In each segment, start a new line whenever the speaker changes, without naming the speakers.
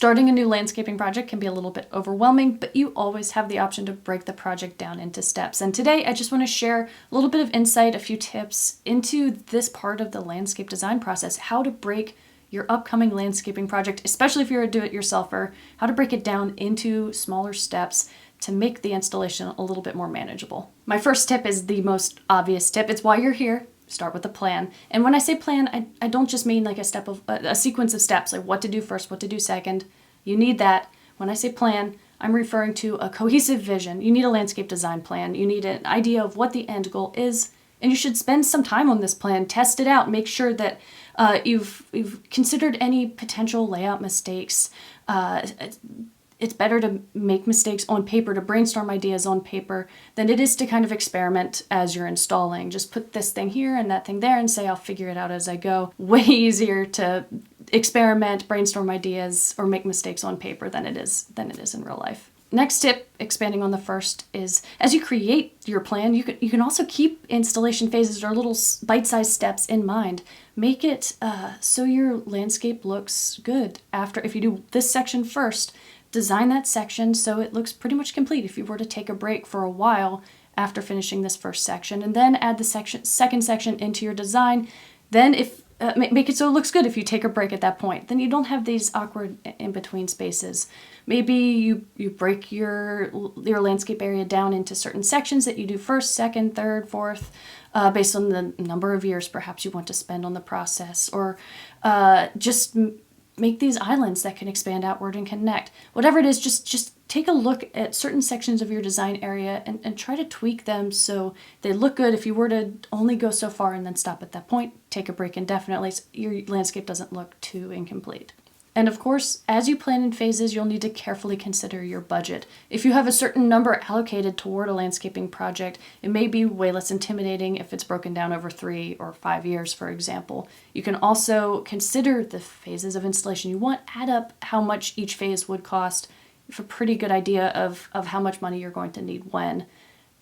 Starting a new landscaping project can be a little bit overwhelming, but you always have the option to break the project down into steps. And today I just want to share a little bit of insight, a few tips into this part of the landscape design process, how to break your upcoming landscaping project, especially if you're a do-it-yourselfer, how to break it down into smaller steps to make the installation a little bit more manageable. My first tip is the most obvious tip. It's why you're here. Start with a plan. And when I say plan, I don't just mean like a sequence of steps, like what to do first, what to do second. You need that. When I say plan, I'm referring to a cohesive vision. You need a landscape design plan. You need an idea of what the end goal is, and you should spend some time on this plan. Test it out. Make sure that you've considered any potential layout mistakes. It's better to make mistakes on paper, to brainstorm ideas on paper, than it is to kind of experiment as you're installing. Just put this thing here and that thing there and say, I'll figure it out as I go. Way easier to experiment, brainstorm ideas, or make mistakes on paper than it is in real life. Next tip, expanding on the first, is as you create your plan, you can also keep installation phases or little bite-sized steps in mind. Make it so your landscape looks good. If you do this section first, design that section so it looks pretty much complete if you were to take a break for a while after finishing this first section, and then add the second section into your design. Then make it so it looks good if you take a break at that point. Then you don't have these awkward in-between spaces. Maybe you break your landscape area down into certain sections that you do first, second, third, fourth, based on the number of years perhaps you want to spend on the process, or just make these islands that can expand outward and connect. Whatever it is, just take a look at certain sections of your design area and try to tweak them so they look good. If you were to only go so far and then stop at that point, take a break indefinitely so your landscape doesn't look too incomplete. And of course, as you plan in phases, you'll need to carefully consider your budget. If you have a certain number allocated toward a landscaping project, it may be way less intimidating if it's broken down over 3 or 5 years, for example. You can also consider the phases of installation you want, add up how much each phase would cost. You have a pretty good idea of how much money you're going to need when.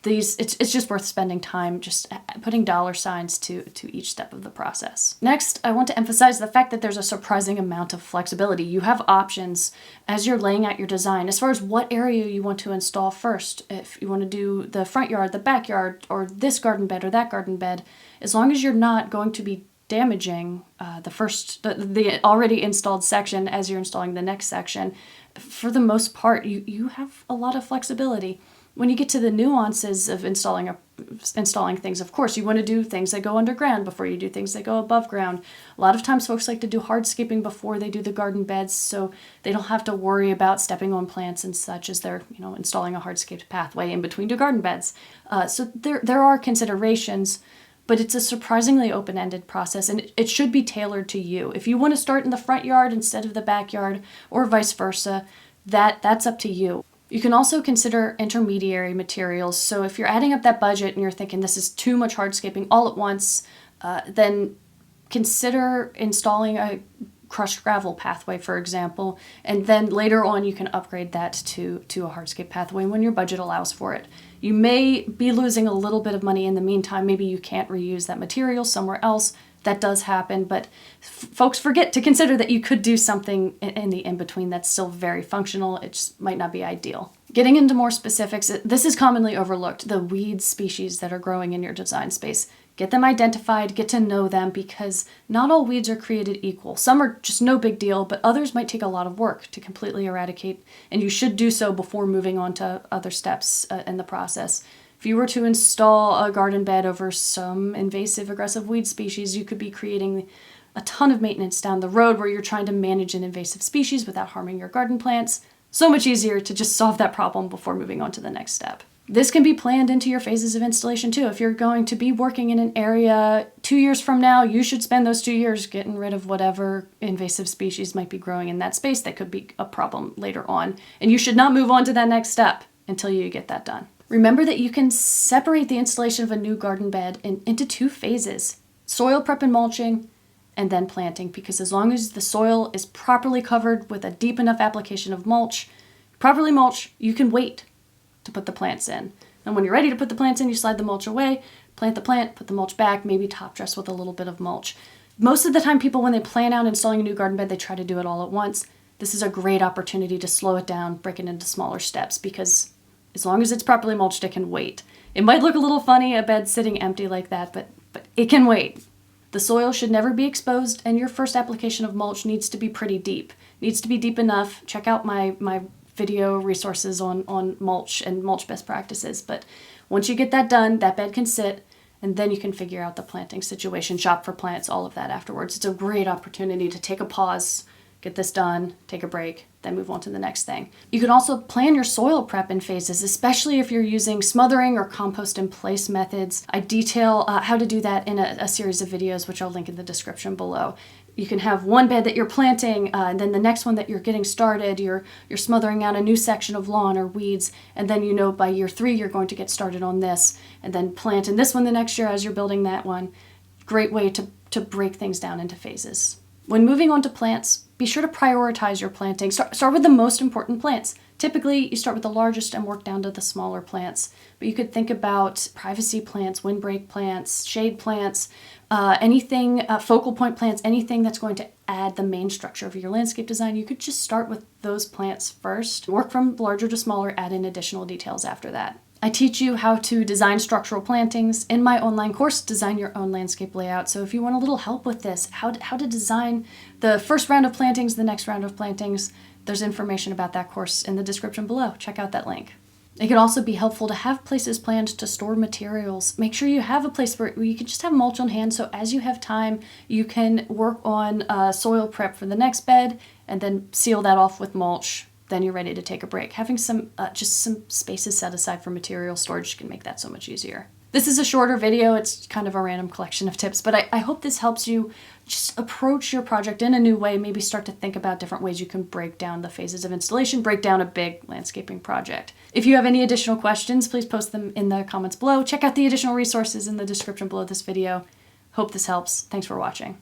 It's just worth spending time just putting dollar signs to each step of the process. Next, I want to emphasize the fact that there's a surprising amount of flexibility. You have options as you're laying out your design as far as what area you want to install first. If you want to do the front yard, the backyard, or this garden bed or that garden bed, as long as you're not going to be damaging the already installed section as you're installing the next section, for the most part, you have a lot of flexibility. When you get to the nuances of installing things, of course, you want to do things that go underground before you do things that go above ground. A lot of times folks like to do hardscaping before they do the garden beds so they don't have to worry about stepping on plants and such as they're installing a hardscaped pathway in between two garden beds. So there are considerations, but it's a surprisingly open-ended process, and it should be tailored to you. If you want to start in the front yard instead of the backyard, or vice versa, that's up to you. You can also consider intermediary materials. So if you're adding up that budget and you're thinking this is too much hardscaping all at once, then consider installing a crushed gravel pathway, for example, and then later on you can upgrade that to a hardscape pathway when your budget allows for it. You may be losing a little bit of money in the meantime. Maybe you can't reuse that material somewhere else. That does happen, but folks forget to consider that you could do something in the in-between that's still very functional. It just might not be ideal. Getting into more specifics, this is commonly overlooked, the weed species that are growing in your design space. Get them identified, get to know them, because not all weeds are created equal. Some are just no big deal, but others might take a lot of work to completely eradicate, and you should do so before moving on to other steps in the process. If you were to install a garden bed over some invasive aggressive weed species, you could be creating a ton of maintenance down the road where you're trying to manage an invasive species without harming your garden plants. So much easier to just solve that problem before moving on to the next step. This can be planned into your phases of installation too. If you're going to be working in an area 2 years from now, you should spend those 2 years getting rid of whatever invasive species might be growing in that space that could be a problem later on. And you should not move on to that next step until you get that done. Remember that you can separate the installation of a new garden bed into 2 phases, soil prep and mulching, and then planting, because as long as the soil is properly covered with a deep enough application of mulch, properly mulch, you can wait to put the plants in. And when you're ready to put the plants in, you slide the mulch away, plant the plant, put the mulch back, maybe top dress with a little bit of mulch. Most of the time people, when they plan out installing a new garden bed, they try to do it all at once. this is a great opportunity to slow it down, break it into smaller steps, because as long as it's properly mulched, it can wait. It might look a little funny, a bed sitting empty like that, but it can wait. The soil should never be exposed, and your first application of mulch needs to be pretty deep. Needs to be deep enough. Check out my video resources on mulch and mulch best practices. But once you get that done, that bed can sit, and then you can figure out the planting situation, shop for plants, all of that afterwards. It's a great opportunity to take a pause, get this done, take a break, then move on to the next thing. You can also plan your soil prep in phases, especially if you're using smothering or compost in place methods. I detail how to do that in a series of videos, which I'll link in the description below. You can have one bed that you're planting, and then the next one that you're getting started, you're smothering out a new section of lawn or weeds, and then you know by year 3 you're going to get started on this, and then plant in this one the next year as you're building that one. Great way to break things down into phases. When moving on to plants, be sure to prioritize your planting. Start with the most important plants. Typically, you start with the largest and work down to the smaller plants. But you could think about privacy plants, windbreak plants, shade plants, anything, focal point plants, anything that's going to add the main structure of your landscape design. You could just start with those plants first. Work from larger to smaller, add in additional details after that. I teach you how to design structural plantings in my online course, Design Your Own Landscape Layout. So if you want a little help with this, how to design the first round of plantings, the next round of plantings, there's information about that course in the description below. Check out that link. It could also be helpful to have places planned to store materials. Make sure you have a place where you can just have mulch on hand, so as you have time, you can work on soil prep for the next bed and then seal that off with mulch. Then you're ready to take a break. Having just some spaces set aside for material storage can make that so much easier. This is a shorter video. It's kind of a random collection of tips, but I hope this helps you just approach your project in a new way, maybe start to think about different ways you can break down the phases of installation, break down a big landscaping project. If you have any additional questions, please post them in the comments below. Check out the additional resources in the description below this video. Hope this helps. Thanks for watching.